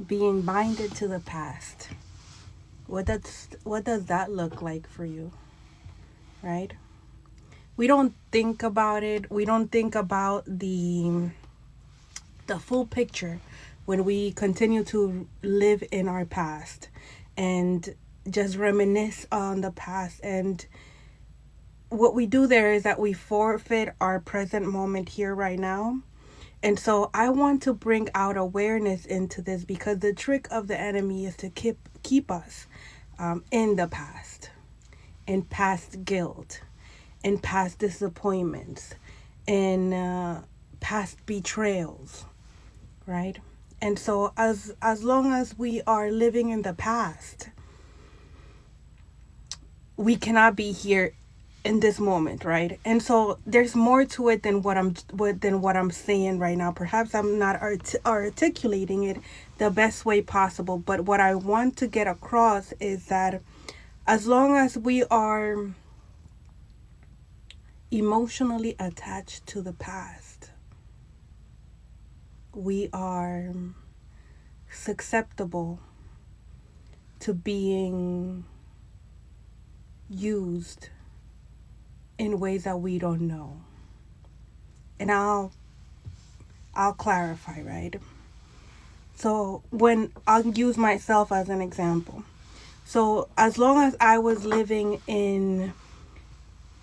Being binded to the past. What does that look like for you, right? We don't think about it. We don't think about the full picture when we continue to live in our past and just reminisce on the past. And what we do there is that we forfeit our present moment here right now. And so I want to bring out awareness into this, because the trick of the enemy is to keep us in the past, in past guilt, in past disappointments, in past betrayals, right? And so as long as we are living in the past, we cannot be here in this moment, right? And so there's more to it than what I'm saying right now. Perhaps I'm not articulating it the best way possible, but what I want to get across is that as long as we are emotionally attached to the past, we are susceptible to being used in ways that we don't know. And I'll clarify, right? So when I'll use myself as an example. So as long as I was living in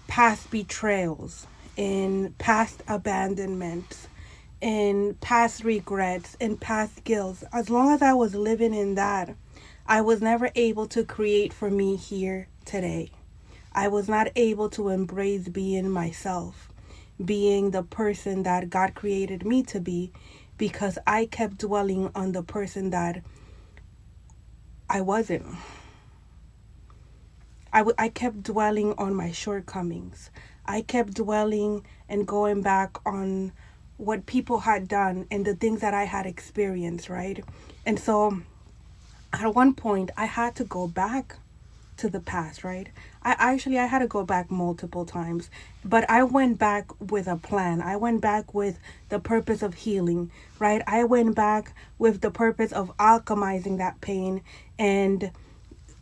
past betrayals, in past abandonments, in past regrets, in past guilt, as long as I was living in that, I was never able to create for me here today. I was not able to embrace being myself, being the person that God created me to be, because I kept dwelling on the person that I wasn't. I kept dwelling on my shortcomings. I kept dwelling and going back on what people had done and the things that I had experienced, right? And so at one point, I had to go back to the past, right? I had to go back multiple times, but I went back with a plan. I went back with the purpose of healing, right? I went back with the purpose of alchemizing that pain and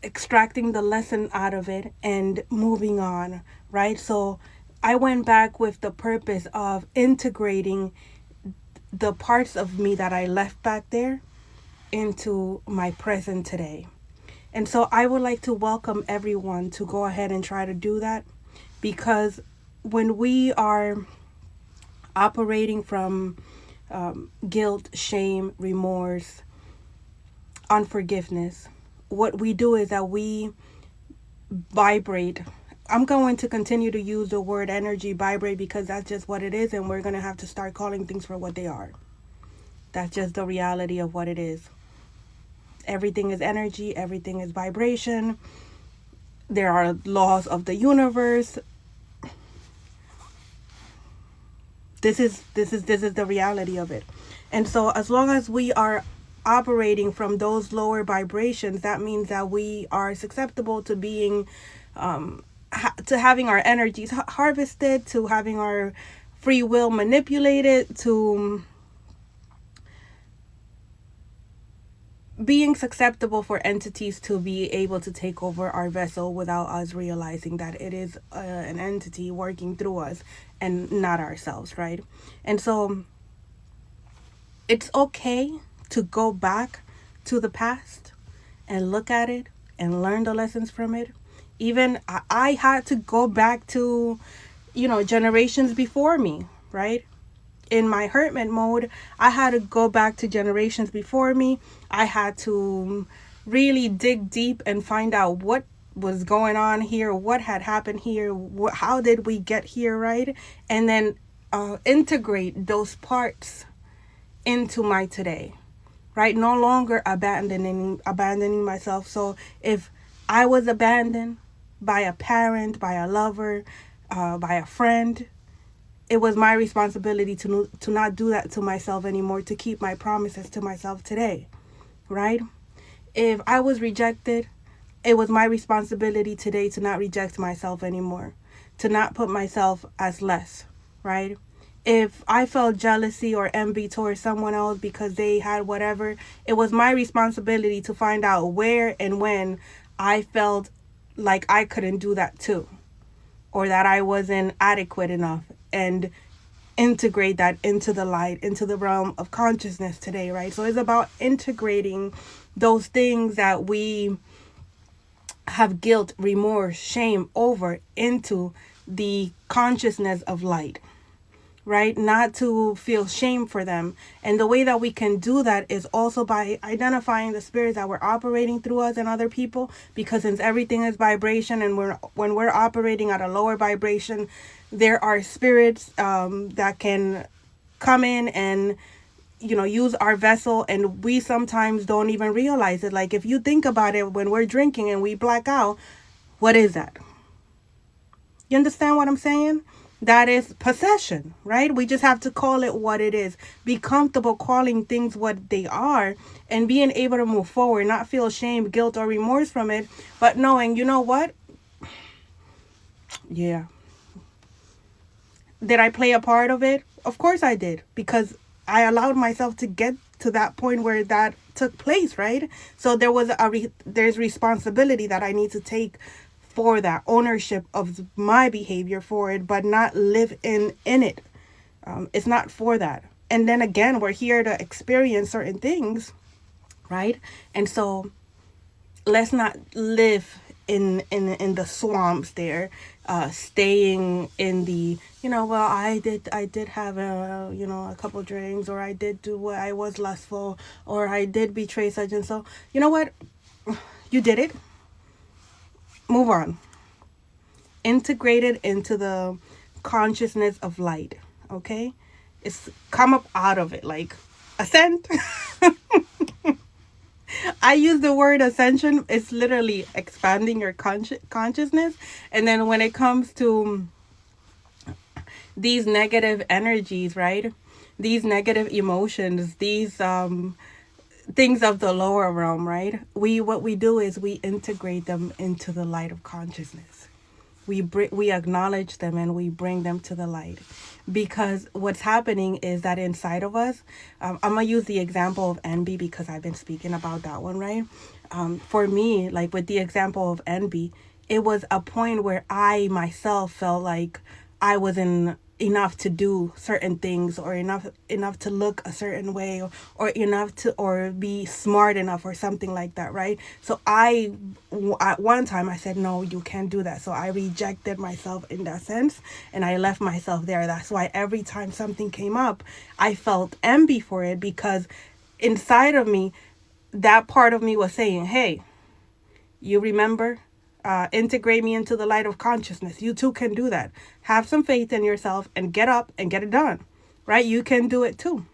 extracting the lesson out of it and moving on, right? So I went back with the purpose of integrating the parts of me that I left back there into my present today. And so I would like to welcome everyone to go ahead and try to do that, because when we are operating from guilt, shame, remorse, unforgiveness, what we do is that we vibrate. I'm going to continue to use the word energy, vibrate, because that's just what it is, and we're going to have to start calling things for what they are. That's just the reality of what it is. Everything is energy, everything is vibration. There are laws of the universe. This is the reality of it. And so as long as we are operating from those lower vibrations, that means that we are susceptible to being to having our energies harvested, to having our free will manipulated, to being susceptible for entities to be able to take over our vessel without us realizing that it is an entity working through us and not ourselves, right? And so it's okay to go back to the past and look at it and learn the lessons from it. Even I had to go back to, generations before me, right? In my hurtment mode, I had to go back to generations before me. I had to really dig deep and find out what was going on here, what had happened here, how did we get here, right? And then integrate those parts into my today, right? No longer abandoning myself. So if I was abandoned by a parent, by a lover, by a friend, it was my responsibility to not do that to myself anymore, to keep my promises to myself today, right? If I was rejected, it was my responsibility today to not reject myself anymore, to not put myself as less, right? If I felt jealousy or envy towards someone else because they had whatever, it was my responsibility to find out where and when I felt like I couldn't do that too, or that I wasn't adequate enough, and integrate that into the light, into the realm of consciousness today, right? So it's about integrating those things that we have guilt, remorse, shame over into the consciousness of light, right? Not to feel shame for them. And the way that we can do that is also by identifying the spirits that were operating through us and other people, because since everything is vibration, and when we're operating at a lower vibration, there are spirits that can come in and use our vessel, and we sometimes don't even realize it. Like, if you think about it, when we're drinking and we black out, what is that? You understand what I'm saying? That is possession, right? We just have to call it what it is. Be comfortable calling things what they are, and being able to move forward, not feel shame, guilt, or remorse from it, but knowing, you know what? Yeah. Did I play a part of it? Of course I did, because I allowed myself to get to that point where that took place, right? So there's responsibility that I need to take for that, ownership of my behavior for it, but not live in it. It's not for that. And then again, we're here to experience certain things, right? And so let's not live in the swamps there, staying in the, well, I did have a couple drinks, or I did do what, I was lustful, or I did betray such and so. You know what? You did it. Move on. Integrate it into the consciousness of light. Okay? It's come up out of it, like ascend. I use the word ascension. It's literally expanding your consciousness. And then when it comes to these negative energies, right? These negative emotions, these things of the lower realm, right? What we do is we integrate them into the light of consciousness. We acknowledge them and we bring them to the light, because what's happening is that inside of us, I'm gonna use the example of envy because I've been speaking about that one, right? For me, like with the example of envy, it was a point where I myself felt like I wasn't enough to do certain things, or enough to look a certain way, or enough to, or be smart enough, or something like that, right? So at one time I said, no, you can't do that. So I rejected myself in that sense, and I left myself there. That's why every time something came up, I felt envy for it, because inside of me, that part of me was saying, hey, you remember, integrate me into the light of consciousness. You too can do that. Have some faith in yourself and get up and get it done, right? You can do it too.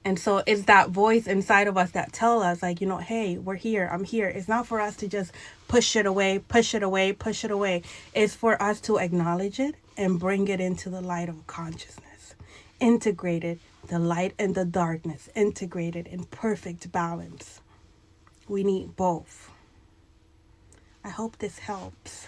And so it's that voice inside of us that tell us, like, hey, we're here. I'm here. It's not for us to just push it away, push it away, push it away. It's for us to acknowledge it and bring it into the light of consciousness. Integrated, the light and the darkness, integrated in perfect balance. We need both. I hope this helps.